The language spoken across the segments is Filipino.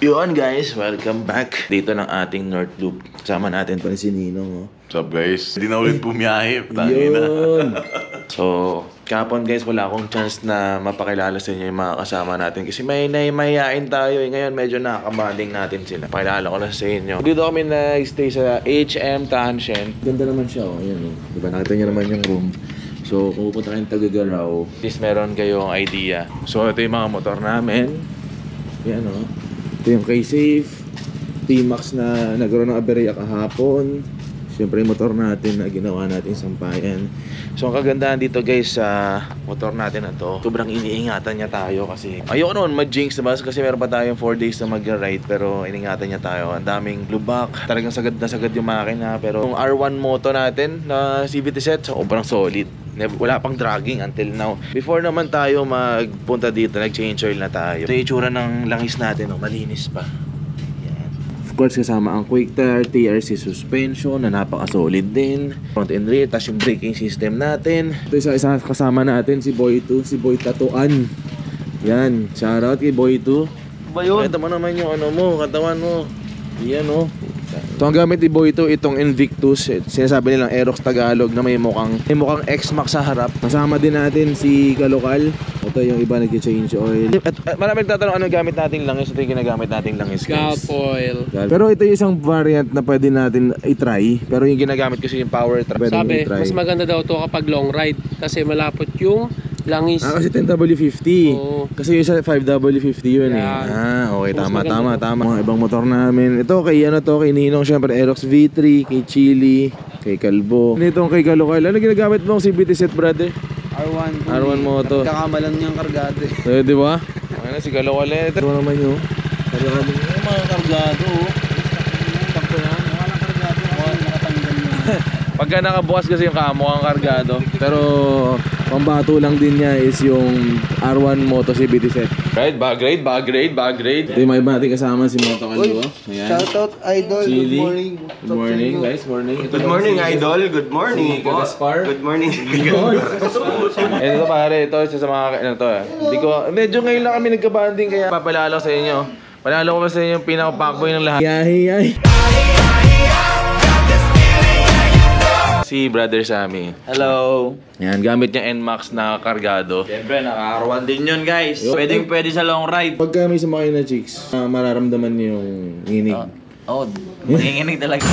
Yun guys, welcome back dito ng ating North Loop. Kasama natin pa rin si Ninong. What's up guys? Hindi na ulit bumiyahe. Yun. So, kapon guys, wala akong chance na mapakilala sa inyo yung mga kasama natin. Kasi may mayayain tayo eh. Ngayon medyo nakakabanding natin sila. Pakilala ko lang sa inyo. Dito kami nag-stay sa HM Tanshen. Ganda naman siya oh. Ayan oh. Diba nakita niyo naman yung room. So, kung pupunta kayong Tagagaraw, at least meron kayong idea. So, ito yung mga motor namin. Yan oh. Ito yung K-Safe, T-Max na nagkaroon ng aberya kahapon. Siyempre yung motor natin na ginawa natin sampayan. So ang kagandahan dito guys sa motor natin na to, sobrang iniingatan niya tayo kasi ayoko noon mag-jinx diba? Kasi meron pa tayong 4 days na mag-ride pero iningatan niya tayo. Ang daming lubak, talagang sagad na sagad yung makina. Pero yung R1 moto natin na CVT set, sobrang solid. Wala pang dragging until now. Before naman tayo magpunta dito, nag-change oil na tayo. Ito yung itsura ng langis natin, oh, malinis pa. Yan. Of course, kasama ang quick tire, TRC suspension na napaka-solid din. Front and rear, tas yung braking system natin. Ito isa kasama natin, si Boy 2, si Boy Tatuan. Yan, shoutout kay Boy 2. Ba yun? Ito mo naman yung ano mo, katawan mo. Yan oh. Ito ang gamit ni Boy ito, itong Invictus. Sinasabi nilang Aerox Tagalog na may mukhang X-Max sa harap. Kasama din natin si Kalokal. Ito yung iba nag-change oil. At maraming tatanong ano gamit nating langis. Ito yung ginagamit nating langis guys. Gulf oil. Pero ito yung isang variant na pwede natin i-try. Pero yung ginagamit kasi yung power trap. Sabi, mas maganda daw to kapag long ride. Kasi malapot yung langis. Kasi 10W50. Oo. Kasi yung sa 5W50 yun eh. Okay, tama. Mga ibang motor namin. Ito kay kay Ninong, syempre Aerox V3, kay Chili, kay Kalbo. Nitong kay Kalokal. Ano ginagamit mo ang CVT set, brother? R1 moto. Kakamalan niyang kargado eh. Di ba? Ayun na si Kalokal eh. Ito naman yun. Kargado yung mga kargado. Takto yan. Walang kargado. Nakatanggal niya. Pagka nakabukas kasi yung kamo ang kargado. Pero pambato lang din niya is yung R1 Moto CVT set. Right, bag grade. Ito yung may bati kasama si Moto Kalbo. Ayan. Shoutout Idol, Chili. good morning. Good morning guys, morning. Good morning Idol, good morning po. Good morning. Ito pare, ito isa sa mga ano to eh. Hindi ko medyo ngayon lang kami nagka-bonding kaya papalala ko sa inyo. Palala ko sa inyo yung pinaka-packboy ng lahat. Yahi. Si Brother Sammy. Hello. Yan, gamit niya NMAX na kargado. Siyempre, naka-R1 din yun guys. Pwede sa long ride. Pagka may sumakay na chicks, mararamdaman niyo yung nginig. Oo, nanginginig talaga.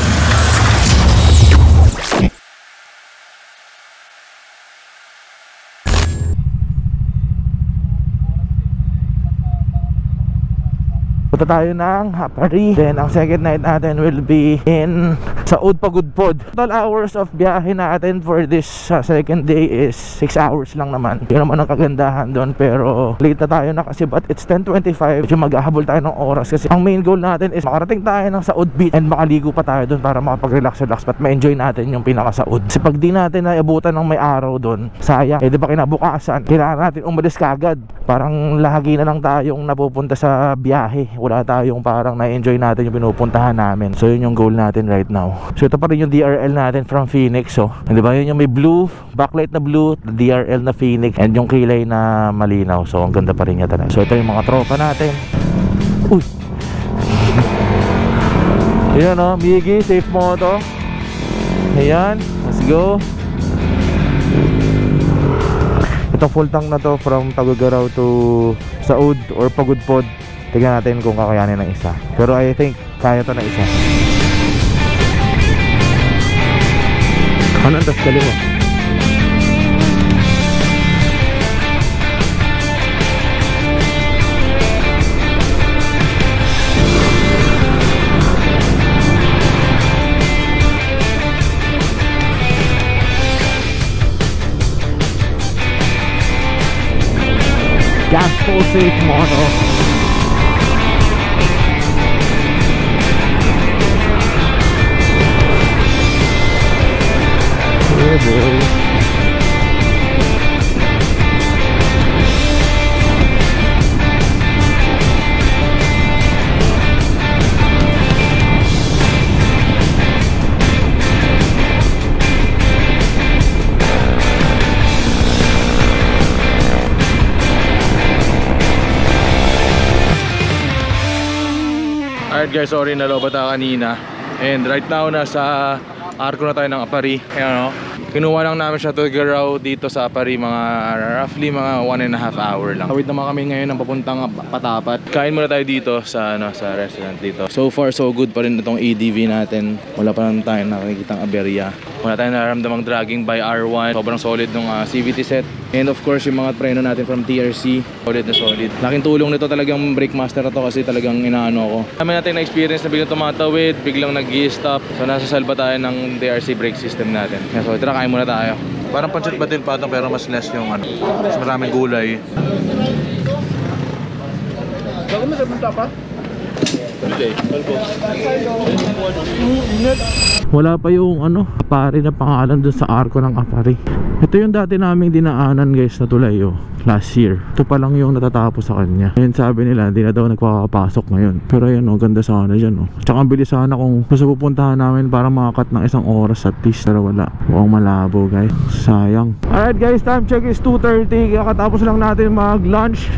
Punta tayo ng Hapari. Then ang second night natin will be in Saud Pagudpod. Total hours of biyahe natin for this second day is 6 hours lang naman. Yun naman ang kagandahan doon. Pero late na tayo na kasi but it's 10:25. Medyo maghahabol tayo ng oras kasi ang main goal natin is makarating tayo ng Saud Beach and makaligo pa tayo doon para makapag-relax but ma-enjoy natin yung pinaka-Saud. Kasi pag di natin naiabutan ng may araw doon, sayang. Di ba kinabukasan, kailangan natin umalis kagad. Parang lahagi na lang tayong napupunta sa biyahe. Wala tayong parang na-enjoy natin yung pinupuntahan namin. So yun yung goal natin right now. So ito pa rin yung DRL natin from Phoenix. So, di ba yun yung may blue, backlight na blue, DRL na Phoenix, and yung kilay na malinaw. So ang ganda pa rin niya talaga. So ito yung mga tropa natin. Uy! Ayan o, Miggy, safe moto. Ayan, let's go. Ito full tank na to from Tagagaraw to Saud or Pagudpod. Tignan natin kung kakayanin ng isa. Pero I think kaya to na isa. Kanan, tas kaliwa. Gas full safe moto. Alright guys, sorry nalobat ako kanina. And right now nasa arko na tayo ng Apari. Ayan o. Kinuha lang namin siya to Garaw dito sa Apari, mga roughly mga 1.5 hour lang. Tawid naman kami ngayon ng papuntang Patapat. Kain muna tayo dito sa sa restaurant dito. So far so good pa rin itong ADV natin. Wala pa naman tayong nakikitang aberya. Wala tayong nararamdamang dragging by R1. Sobrang solid ng CVT set. And of course yung mga preno natin from TRC, solid na solid. Laking tulong nito talagang brake master na to kasi talagang inaano ko. Kami natin na experience na biglang tumatawid, biglang nag-i-stop. So nasa salba tayo ng TRC brake system natin. So tara, kain muna tayo. Parang pancit batil pa ito pero mas less yung ano. Mas maraming gulay. Bago mo sa pa? Wala pa yung ano, Apari na pangalan dun sa arko ng Apari. Ito yung dati naming dinaanan guys na tulay last year. Ito pa lang yung natatapos sa kanya. Ngayon sabi nila hindi na daw nagpapapasok ngayon. Pero ayan ganda sana dyan Tsaka ang bilis sana kung gusto pupuntahan namin para makakat ng 1 oras at least. Pero wala, mukhang malabo guys, sayang. Alright guys, time check is 2:30. Kakatapos lang natin mag lunch.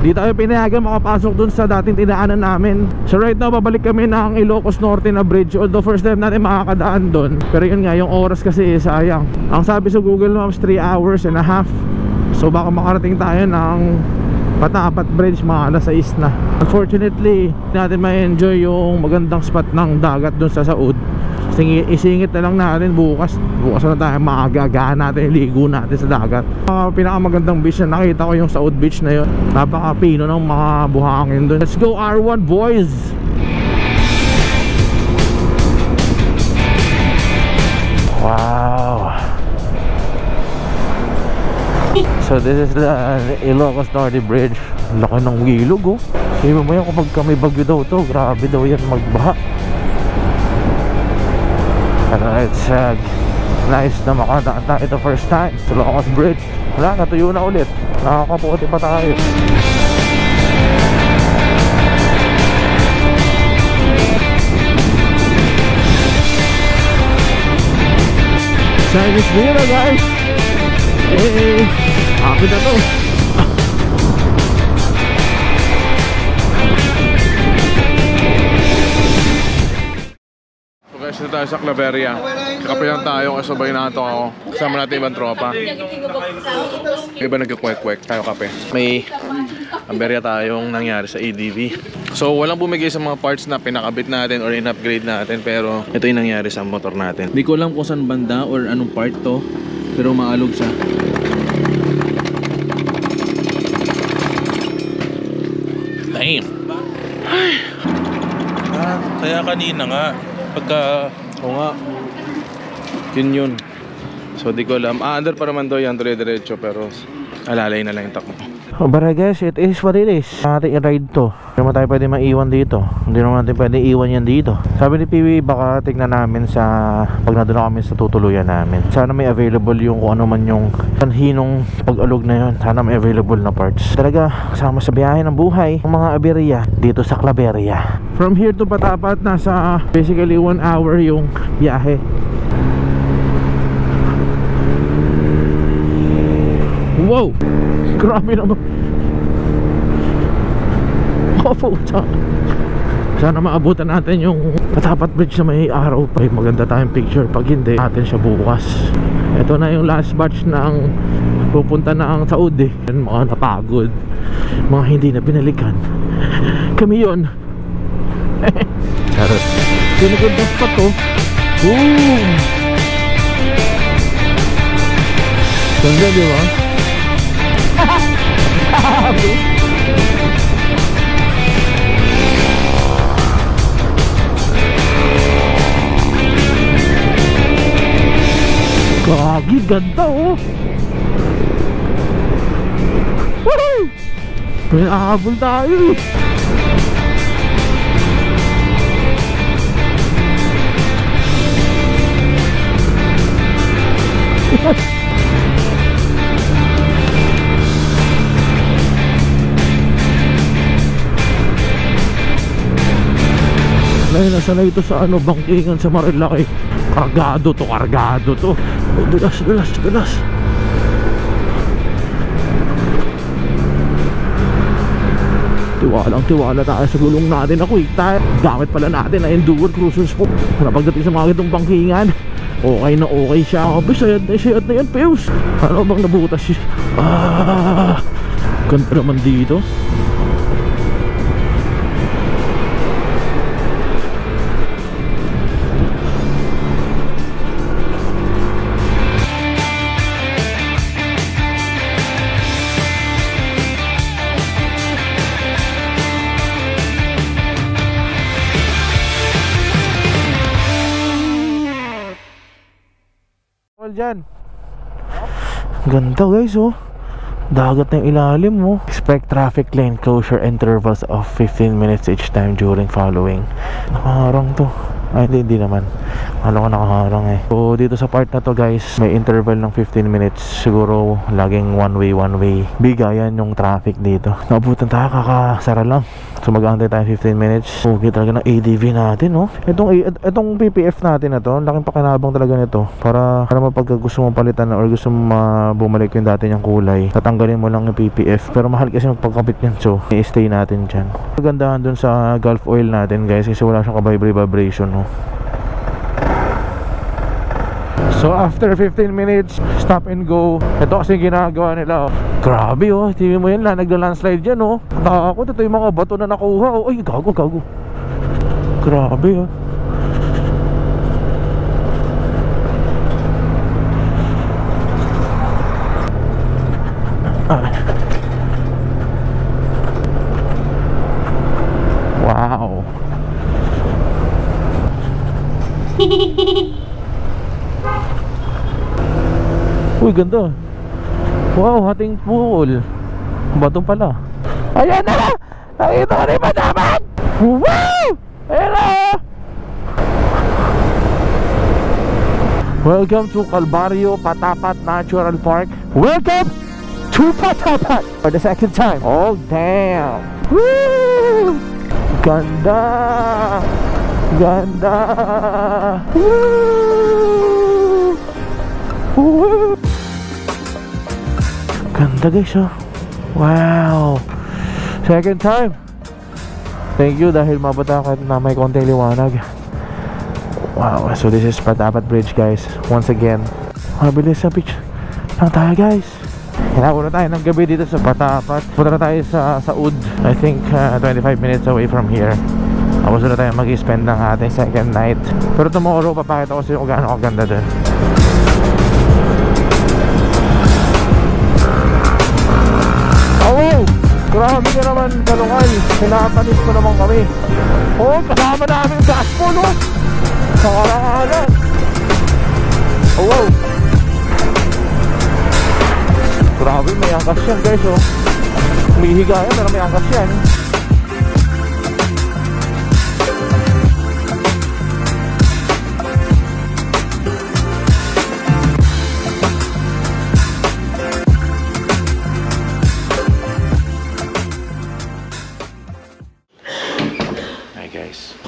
Di tayo pinayagan makapasok dun sa dating tinaanan namin. So right now babalik kami ng Ilocos Norte na bridge. Although first time natin makakadaan dun. Pero yun nga, yung oras kasi sayang. Ang sabi sa Google Maps 3 hours and a half. So baka makarating tayo ng Patapat Bridge mga alas 6 na. Unfortunately, hindi natin ma-enjoy yung magandang spot ng dagat dun sa Saud. Isingit na lang natin bukas na tayo maagagaan natin, ligo natin sa dagat. Pinakamagandang beach na nakita ko yung Saud Beach na yun. Napaka-pino ng mga buhangin dun. Let's go R1 boys! Wow! So this is the Ilocos Norte Bridge. Laki ng ilog Sabi mo yan kapag may bagyo daw to, grabe daw yan magbaha. It's nice na makadaan tayo ito first time sa Ilocos Bridge. Wala, natuyo na ulit. Nakakaputi pa tayo. Chinese New Year guys! Hey! Happy na to! Guys, ito tayo sa Claveria. Kakape lang tayo, kasabay na ito ako. Kasama natin ibang tropa. Iba nagkakwek-kwek tayo kape. May aberya tayong nangyari sa ADV. So walang bumigay sa mga parts na pinakabit natin or in-upgrade natin. Pero ito yung nangyari sa motor natin. Hindi ko alam kung saan banda or anong part to. Pero maalog siya. Damn! Ay. Kaya kanina nga, pagka... Oo nga. Yun. So di ko alam. Under pa naman daw yan, dire-diretso. Pero alalay na lang yung takbo. But I guess it is what it is. Natin i-ride to. Hindi naman tayo pwede maiwan dito. Hindi naman natin pwede iwan yan dito. Sabi ni Piwi, baka tignan namin sa pag nandun na kami sa tutuluyan namin. Sana may available yung kung ano man yung sanhinong pag-alog na yun. Sana may available na parts. Talaga, kasama sa biyahe ng buhay ang mga aberya dito sa Claveria. From here to Patapat, nasa basically 1 hour yung biyahe. Wow! Grabe naman. Oh, puta. Sana maabutan natin yung Patapat Bridge na may araw pa. Maganda tayong picture. Pag hindi, natin siya bukas. Ito na yung last batch ng pupunta na ang Saud Mga napagod, mga hindi na binalikan. Kami yun. Charot. Sinagod na spot to. Boom! Ganda, di ba? Gagi, ganda Woohoo! May nakakabol tayo Nasanay ito sa bangkingan sa Marilaki. Kargado to. Dulas. Tiwala tayo sa gulong natin na quick tire. Gamit pala natin na Enduro Cruiser Sport. Pagdating sa mga gitong bangkingan, okay na okay siya. Sayad na yan, Peus. Ano bang nabutas siya? Ganda naman dito. Dyan. Ganda guys, oh. Dagat na yung ilalim, oh. Expect traffic lane closure intervals of 15 minutes each time during following. Nakaharang to. Ay, hindi naman. Alam ko nakaharang eh. So, dito sa part na to guys, may interval ng 15 minutes. Siguro, laging one way. Bigayan yung traffic dito. Naabutan tayo, kakasara lang. So, mag-aantay tayo 15 minutes. Okay talaga ng ADV natin, oh. Itong PPF natin na to, laking pakinabang talaga nito. Para pagka gusto mo palitan or gusto mo bumalik yung dati niyang kulay, tatanggalin mo lang yung PPF. Pero mahal kasi magpagkapit yan. So, i-stay natin dyan. Kagandahan dun sa Gulf Oil natin guys, kasi wala siyang vibration, oh. So after 15 minutes, stop and go. Ito kasi ginagawa nila, oh. Grabe, oh. Tingnan mo yan lang, nagla-landslide dyan, oh. Takot, ito yung mga bato na nakuha, oh. Ay, gago. Grabe, oh. Wow. Uy, ganda. Wow, hating pool. Bato pala. Ayan na! Nakita ko na yung madaman! Wow! Ayan na! Welcome to Calvario Patapat Natural Park. Welcome to Patapat for the second time. Oh, damn! Woo! Ganda! Woo! Woo! Ganda guys, oh. Wow. Second time. Thank you dahil mabata kahit na may konting liwanag. Wow. So this is Patapat Bridge guys. Once again, mabilis sa beach lang tayo guys. Hinauna tayo ng gabi dito sa Patapat. Punta na tayo sa Saud. I think 25 minutes away from here. Tapos na tayo mag-spend ng ating second night. Pero tomorrow papakita ko sa inyo kung gaano kaganda dun. Oh, grabe ka naman kalungal. Pinapanis ko naman kami. Oh, kasama namin yung dashboard, oh. Sa kalangalan. Oh, wow. Grabe, may angkas yan guys, oh. Umihiga yan pero may angkas yan.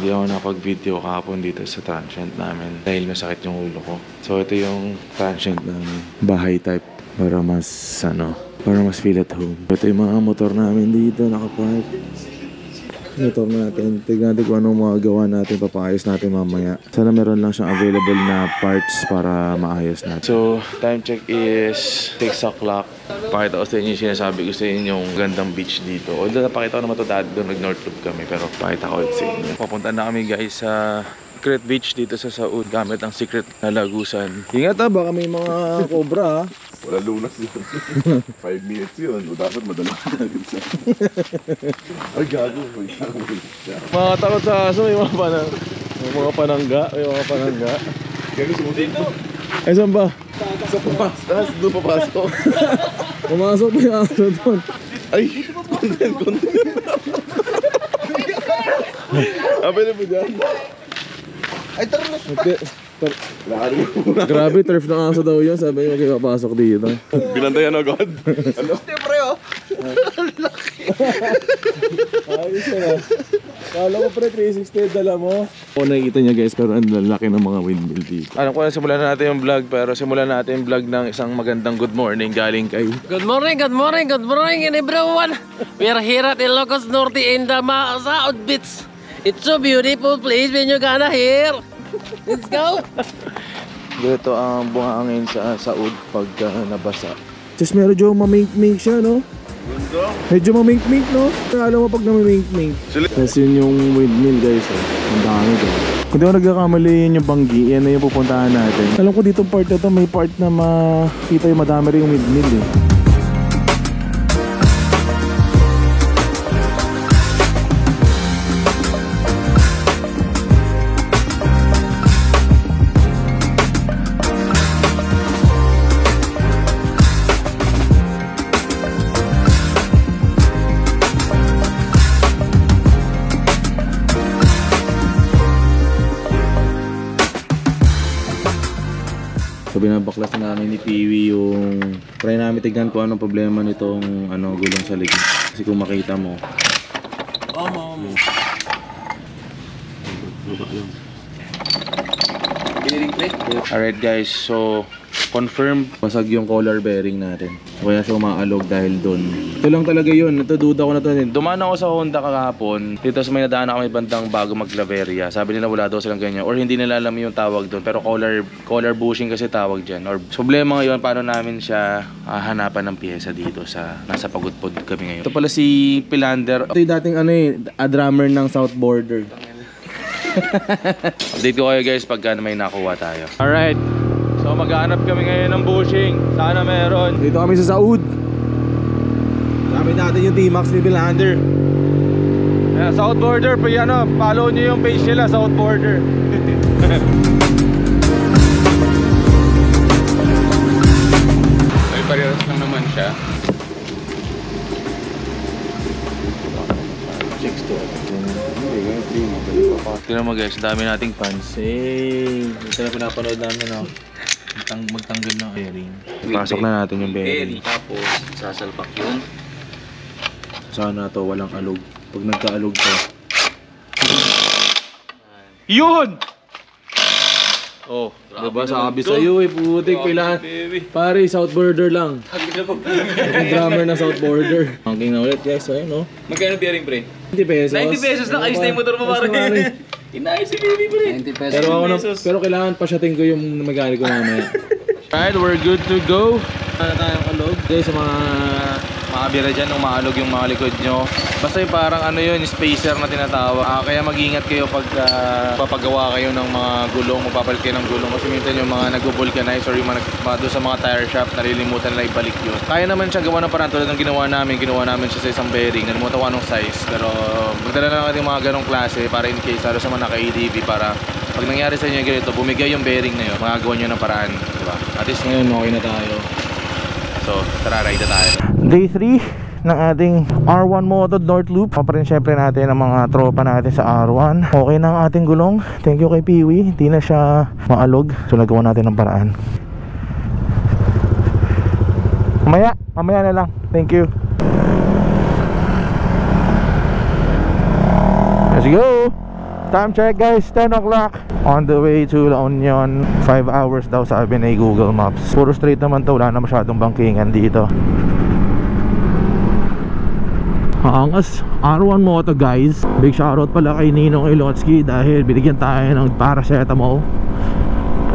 Hindi ako nakapag-video kahapon dito sa transient namin dahil masakit yung ulo ko. So ito yung transient ng bahay type para mas feel at home. Ito yung mga motor namin dito nakapark. Motor natin, tignan natin kung anong magagawa natin, papayos natin mamaya. Sana meron lang siyang available na parts para maayos natin. So time check is 6 o'clock. Pakita ko sa inyo yung sinasabi ko sa inyo yung gandang beach dito. Although napakita ko naman ito dati doon, nag-North Loop kami, pero pakita ko ulit sa inyo. Papunta na kami guys sa Secret Beach dito sa Saud gamit ang secret na lagusan. Ingat ha, baka may mga cobra ha. Wala lunas yun. 5 minutes yun. O dapat madala ka agad sa... Ay, gago. Mga takot sa aso, may mga panangga. Gago sumusunod. Ay, saan ba? Sa pumastas, doon papasok. Pumasok pa yung aso doon. Ay, content. Pwede mo dyan. Ay, tara na siya. Grabe, turf ng aso daw yun. Sabi niyo magkakapasok dito. Binantayan agad. Siyempre, oh. Laki. Ayos na. Kala ko pre, 360 dala mo. Kung nakikita niya guys, pero ang lalaki ng mga windmill dito. Alam ko na simulan na natin yung vlog, pero simulan natin yung vlog ng isang magandang good morning galing kay... Good morning everyone. We are here at Ilocos Norte in the Saud Beach. It's so beautiful place when you gonna here. Let's go. Dito ang buhangin sa Saud pag nabasa. Just medyo mamink-mink siya, no? Medyo mamink-mink, no? Alam mo pag namimink-mink. Tapos yun yung windmill guys, oh. Ang dami doon. Kung di ako nagkakamali, yun yung Banggi. Yan na yung pupuntahan natin. Alam ko dito part na to, may part na makita yung madami rin yung windmill eh. So binabaklas na namin ni Piwi yung try namin tignan kung anong problema nitong gulong sa likod. Kasi kung makita mo. Alright guys, so confirm basag yung collar bearing natin. Kaya siya umaalog dahil doon. Ito lang talaga yun, natududa ko na to. Dumaan ako sa Honda kahapon. Dito sa may nadaan ako may bandang bago mag-Claveria. Sabi nila wala daw silang ganyan or hindi nila alam yung tawag doon. Pero collar bushing kasi tawag dyan. Or problema ngayon paano namin siya hanapan ng pyesa dito sa nasa Pagudpod kami ngayon. Ito pala si Pilander. Ito yung dating drummer ng South Border. Update ko kayo guys pagka may nakuha tayo. Alright. So maghanap kami ngayon ng bushing. Sana meron. Dito kami sa Saud. Sabi natin yung T-Max ni Pilander. Yeah, South Border, follow nyo yung page nila, South Border. May parehas lang naman siya. Tignan mo guys, dami nating fans. Ito na pinapanood namin, no? Magtanggal ng bearing. Pasok na natin yung bearing. Tapos, sasalpak yun. Sana to walang alog. Pag nagkaalog to. Yun! Oh, diba sabi sa'yo putik pilan. Pare, South Border lang. Yung drummer na South Border. Hanggang na ulit guys, ayun no. Magkano bearing pre? 90 pesos. 90 pesos lang, ayos na yung motor mo pare. Inayos si baby pre. 90 pesos. Pero kailangan pasyatin ko yung mechanic ko mamaya. Alright, we're good to go. Ano tayong alog? Guys, sa mga makabira dyan, nung maalog yung mga likod nyo. Basta yung parang spacer na tinatawag. Kaya mag-ingat kayo pag papagawa kayo ng mga gulong, magpapalit kayo ng gulong. Kasi minsan yung mga nag-vulcanize or yung doon sa mga tire shop, nalilimutan nila ibalik yun. Kaya naman siya gawa ng parang tulad ng ginawa namin siya sa isang bearing. Nalimutan ko anong size. Pero magdala na natin yung mga ganong klase para in case, lalo sa mga naka-ADV para pag nangyari sa inyo yung ganito, bumigay yung bearing na yun, magagawa nyo ng paraan, diba? At least ngayon, okay na tayo. So, tara, ride na tayo. Day 3 ng ating R1 Moto North Loop. Paparin syempre natin ang mga tropa natin sa R1. Okay na ang ating gulong. Thank you kay Piwi. Hindi na siya maalog. So, nagawa natin ng paraan. Mamaya na lang. Thank you. Let's go! Time check guys, 10 o'clock. On the way to La Union. 5 hours daw sabi ni Google Maps. Puro straight naman to, wala na masyadong bangkingan dito. Angas, R1 Moto guys. Big shoutout pala kay Ninong Ilotsky dahil binigyan tayo ng paracetamol.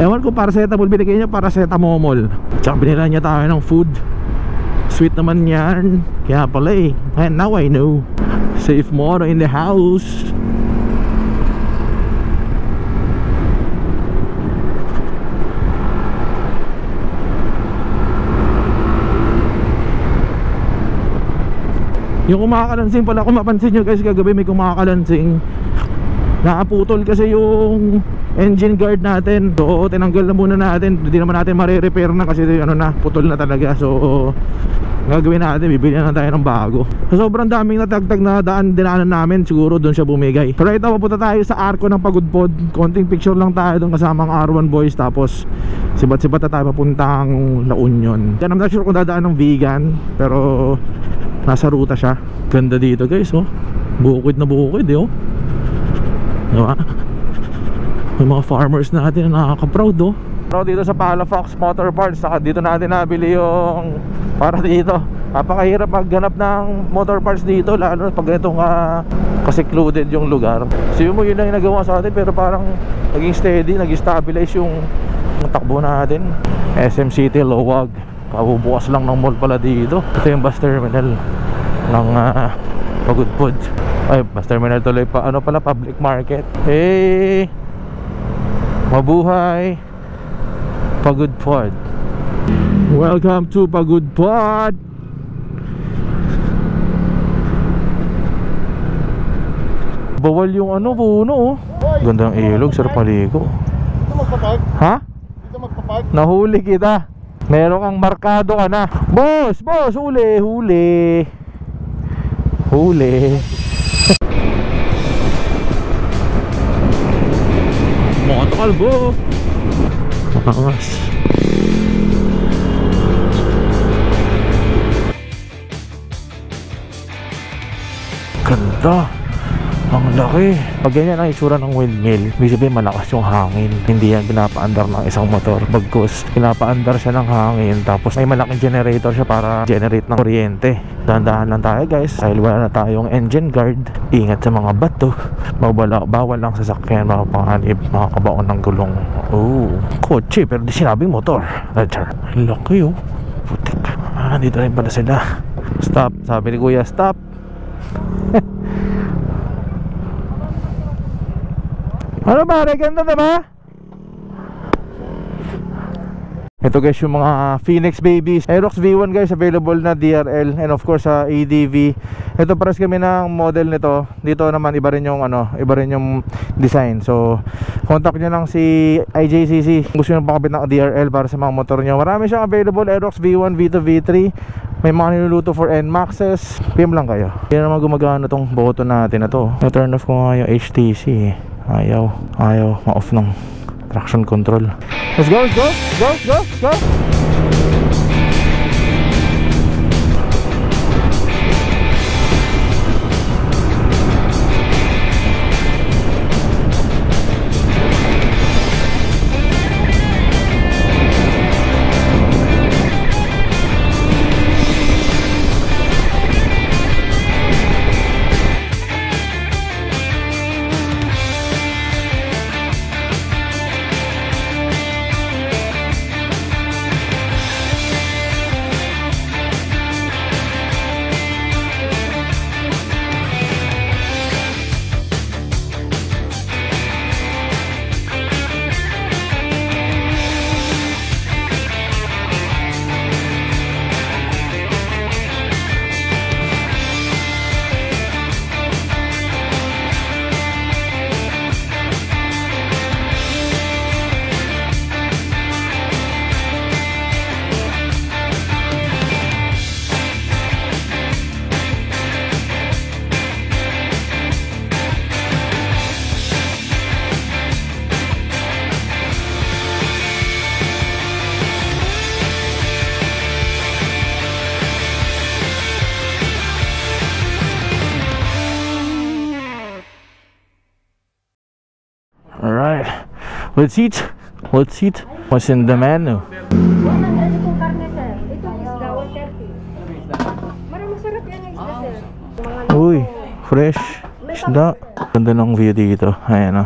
Ewan ko paracetamol, binigyan niya paracetamol. Tsaka binila niya tayo ng food. Sweet naman yan. Kaya pala and now I know. Safe Moto in the house. Yung kumakalansing pala, kung mapansin nyo guys, kagabi may kumakalansing. Nakaputol kasi yung engine guard natin. So tinanggal na muna natin. Hindi naman natin mare-repair na kasi putol na talaga. So gagawin natin, bibili na tayo ng bago. So sobrang daming natagtag na dinaanan namin. Siguro doon siya bumigay. So right now, papunta tayo sa arko ng Pagudpod. Konting picture lang tayo doon kasama ang R1 boys. Tapos sibat-sibat na tayo papuntang La Union. I'm not sure kung dadaan ng vegan, pero nasa ruta siya. Ganda dito guys, oh. Bukid na bukid, oh. Diba? May mga farmers natin na nakaka-proud, oh. Pero dito sa Palafox Motor Parts, saka dito natin nabili yung para dito. Napakahirap maghanap ng motor parts dito, lalo pag ganitong ka-secluded yung lugar. So yun lang yung nagawa sa atin, pero parang naging steady, nag-stabilize yung takbo natin. SM City, Lowag. Kabubukas lang ng mall pala dito. Ito yung bus terminal ng Pagudpud. Ay, bus terminal tuloy pa. Ano pala, public market. Hey! Mabuhay! Pagudpud. Welcome to Pagudpud! Bawal yung ano, puno, oh. Ganda ng ilog, sarap maligo. Dito magpapark? Ha? Dito magpapark? Nahuli kita. Meron kang markado ka na. Boss, boss, huli, huli. Huli. Mga takalbo. Makangas. Ganda. Ang laki. Pag ganyan ang itsura ng windmill, ibig sabihin malakas yung hangin. Hindi yan pinapaandar ng isang motor. Bagkus, pinapaandar siya ng hangin. Tapos may malaking generator siya para generate ng kuryente. Dahan-dahan lang tayo guys, dahil wala na tayong engine guard. Ingat sa mga bato. Bawal lang sasakyan, mga panganib, mga kabaon ng gulong. Oh, kotse, pero di sinabing motor. Laki, oh. Putik. Dito rin pala sila. Stop, sabi ni kuya, stop. Ano ba? Ganda na ba? Ito guys yung mga Phoenix babies. Aerox V1 guys, available na DRL and of course sa ADV. Ito pares kami ng model nito. Dito naman iba rin yung iba rin yung design. So contact nyo lang si IJCC kung gusto nyo pakabit ng DRL para sa mga motor nyo. Marami siyang available, Aerox V1, V2, V3. May mga niluluto for NMAXes. PM lang kayo. Hindi naman gumagana tong button natin na to. Na-turn off ko nga yung HTC. Ayaw ma-off ng traction control. Let's go, let's go, go, go, go. Alright, let's eat. Let's eat. What's in the menu? Ito pong karne, sir. Ito isda, 130. Marang masarap yan ang isda, sir. Uy, fresh isda. Ganda ng view dito. Ayan,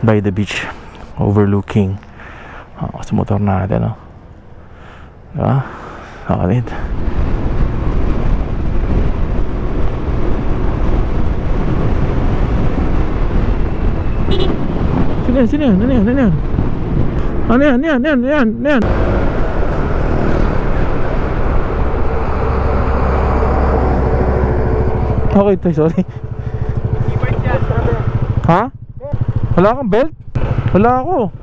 by the beach, overlooking sa motor natin, diba? Nakalit. Sino yan? Ano yan? Ano yan? Okay, tayo, sorry. Ha? Wala kang belt? Wala ako.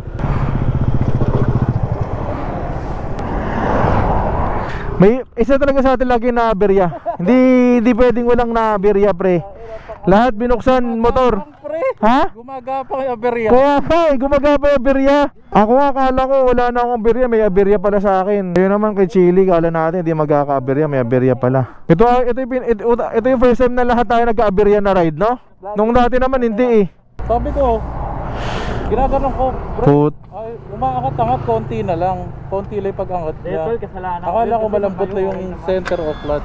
May isa talaga sa atin lagi na aberya. Hindi pwedeng walang na aberya, pre. Lahat binuksan motor. Ha? Gumagapang yung aberya. Gumagapang yung aberya. Ako akala ko wala na akong aberya, may aberya pala sa akin. Ayun naman kay Chili, kala natin hindi magkaka-aberya, may aberya pala. Ito yung first time na lahat tayo nagka-aberya na ride, no? Nung dati naman hindi eh. Sabi ko, ginaganon ko, bro. Put. Ay, umaangat-angat, konti na lang. Konti lang pag-angat niya. Akala ko malambot na yung center of clutch.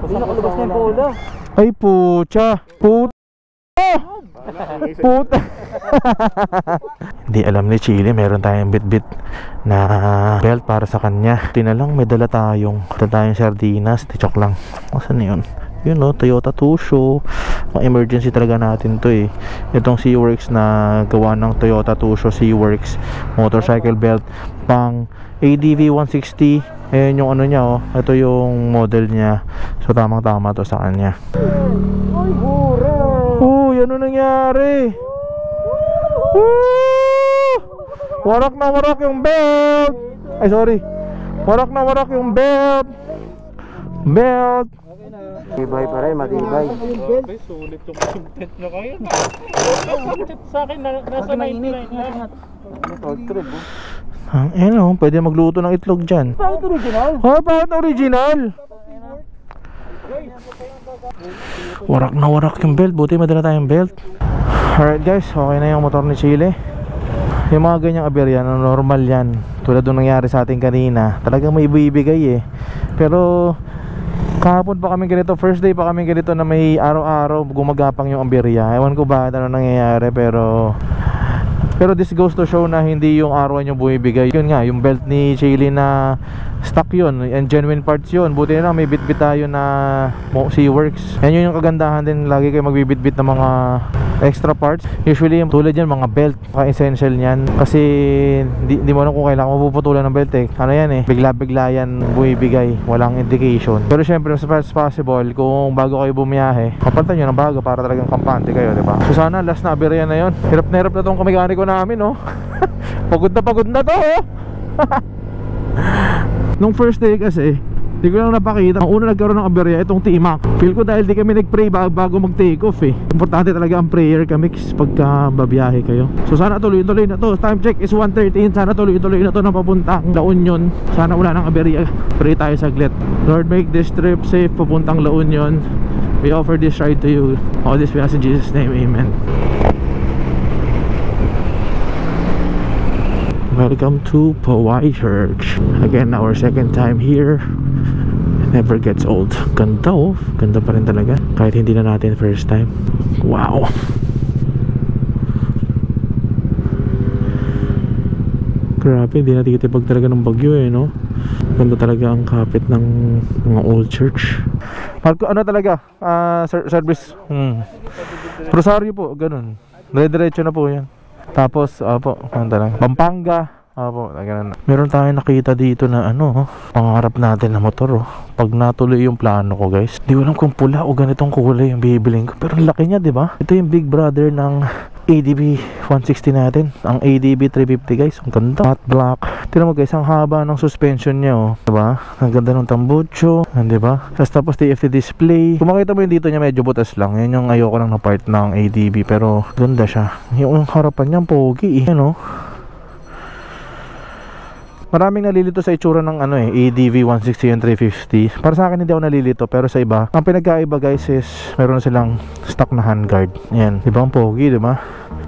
Hindi nakalabas na yung bola. Ay, pucha. Put. Put. Hindi alam ni Chili, meron tayong bit-bit na belt para sa kanya. Tinalang may dala tayong sardinas. Tichok lang. Saan na yun? Yun no, Toyota Tusho. Emergency talaga natin to eh. Itong Seaworks na gawa ng Toyota Tusho Seaworks motorcycle belt pang ADV 160. Ayan yung ano niya oh. Ito yung model niya. So tamang tama to sa kanya. Ay bura. Oh, yan ano nangyari. Warak na warak yung belt. Ay sorry. Warak na warak yung belt. Belt. Matibay pa rin, matibay. Sulit yung content nyo kayo. Sa akin, nasa 99 lang. Ano, pwede magluto ng itlog dyan. Bakit original? Oh, bakit original? Warak na warak yung belt. Buti madala tayong belt. Alright guys, okay na yung motor ni Chile. Yung mga ganyang aberya, normal yan. Tulad nung nangyari sa ating kanina. Talagang may ibibigay eh. Pero kahapon pa kami ganito, first day pa kami ganito na may araw-araw gumagapang yung aberya. Ewan ko bakit ano nangyayari, pero this goes to show na hindi yung araw nyo bumibigay. Yun nga, yung belt ni Chili na stock yun, and genuine parts yun. Buti na may bit-bit tayo na Seaworks. Yan yun yung kagandahan din, lagi kayo magbibit-bit ng mga extra parts. Usually tulad yan, mga belt, essential yan. Kasi di mo alam kung kailangan mapuputulan ng belt eh. Ano yan eh, bigla-bigla yan bumibigay, walang indication. Pero syempre as far as possible, kung bago kayo bumiyahe, kapalitan nyo ng bago para talagang kampante kayo, diba? So sana last na aberya na yun. Hirap na tong kamekaniko namin oh. Pagod na to oh. Nung first day kasi di ko lang napakita, ang una nagkaroon ng aberya itong T-Mac. Feel ko dahil di kami nag-pray bago mag-take off eh. Importante talaga ang prayer kami pagka babiyahe kayo. So sana tuloy-tuloy na to. Time check is 1:13. Sana tuloy-tuloy na to na papuntang La Union. Sana wala nang aberya. Pray tayo saglit. Lord, make this trip safe papuntang La Union. We offer this ride to you. All this we ask in Jesus' name, amen. Welcome to Poway Church. Again, our second time here. Never gets old. Ganda oh. Ganda pa rin talaga. Kahit hindi na natin first time. Wow. Grabe, hindi natitipag talaga ng bagyo eh, no? Ganda talaga ang kapit ng mga old church. Marco, ano talaga? Service. Rosario po, ganun. Dire-diretso na po yan. Tapos, Pampanga. Ganun. Meron tayong nakita dito na ano, pangarap natin na motor oh. Pag natuloy yung plano ko guys, di ko alam kung pula o ganitong kulay yung bibiling ko. Pero laki niya, di ba? Ito yung big brother ng ADB 160 natin. Ang ADB 350 guys. Ang ganda. Matte black. Tignan mo guys, ang haba ng suspension niya oh. Diba? Ang ganda ng tambucho. Diba? Tapos TFT display. Kung makita mo yung dito niya medyo butas lang. Yan yung ayoko lang na part ng ADB. Pero ganda siya. Yung harapan niya pogi eh. Ano? Maraming nalilito sa itsura ng ano eh, ADV 160 and 350. Para sa akin hindi ako nalilito, pero sa iba, ang pinagkaiba guys is meron silang stock na handguard. Yan, di ba ang pogi, di ba?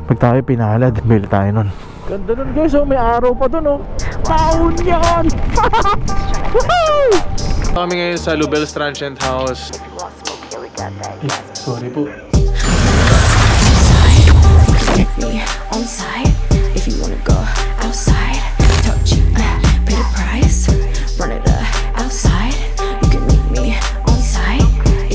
Pag tayo pinalad, bili tayo nun. Ganda nun guys, oh, may araw pa dun oh. Taon yan! Kami ngayon sa Lubel's Transient House. Sorry po. On site, if you wanna go outside.